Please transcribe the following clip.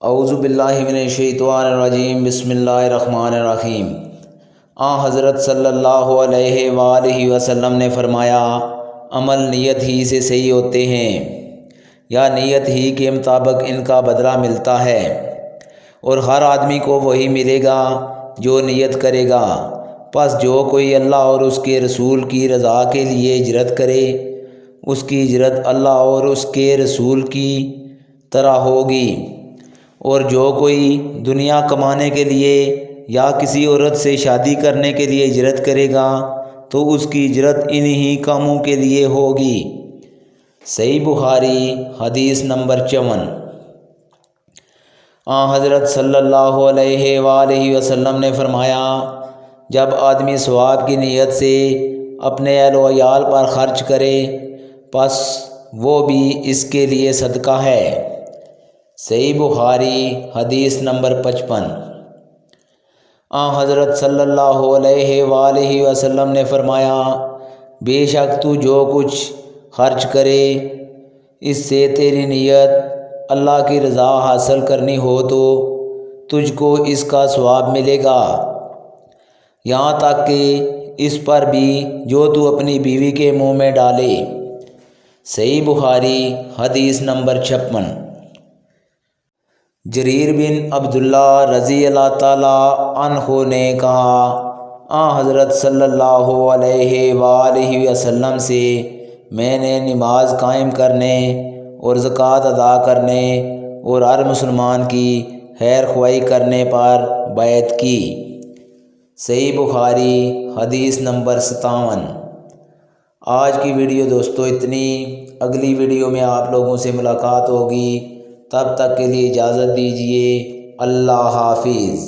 اعوذ باللہ من الشیطان الرجیم بسم اللہ الرحمن الرحیم۔ حضرت صلی اللہ علیہ وآلہ وسلم نے فرمایا، عمل نیت ہی سے صحیح ہوتے ہیں یا نیت ہی کے مطابق ان کا بدلہ ملتا ہے، اور ہر آدمی کو وہی ملے گا جو نیت کرے گا۔ پس جو کوئی اللہ اور اس کے رسول کی رضا کے لیے ہجرت کرے، اس کی ہجرت اللہ اور اس کے رسول کی طرح ہوگی، اور جو کوئی دنیا کمانے کے لیے یا کسی عورت سے شادی کرنے کے لیے ہجرت کرے گا تو اس کی ہجرت انہی کاموں کے لیے ہوگی۔ صحیح بخاری حدیث نمبر 54۔ حضرت صلی اللہ علیہ وآلہ وسلم نے فرمایا، جب آدمی ثواب کی نیت سے اپنے اہل و عیال پر خرچ کرے پس وہ بھی اس کے لیے صدقہ ہے۔ صحیح بخاری حدیث نمبر 55۔ حضرت صلی اللہ علیہ وآلہ وسلم نے فرمایا، بے شک تو جو کچھ خرچ کرے اس سے تیری نیت اللہ کی رضا حاصل کرنی ہو تو تجھ کو اس کا ثواب ملے گا، یہاں تک کہ اس پر بھی جو تو اپنی بیوی کے منہ میں ڈالے۔ صحیح بخاری حدیث نمبر 56۔ جریر بن عبداللہ رضی اللہ تعالیٰ عنہ نے کہا، حضرت صلی اللہ علیہ وآلہ وسلم سے میں نے نماز قائم کرنے اور زکوٰۃ ادا کرنے اور ہر مسلمان کی خیر خواہی کرنے پر بیعت کی۔ صحیح بخاری حدیث نمبر 57۔ آج کی ویڈیو دوستو اتنی، اگلی ویڈیو میں آپ لوگوں سے ملاقات ہوگی، تب تک کے لیے اجازت دیجیے۔ اللہ حافظ۔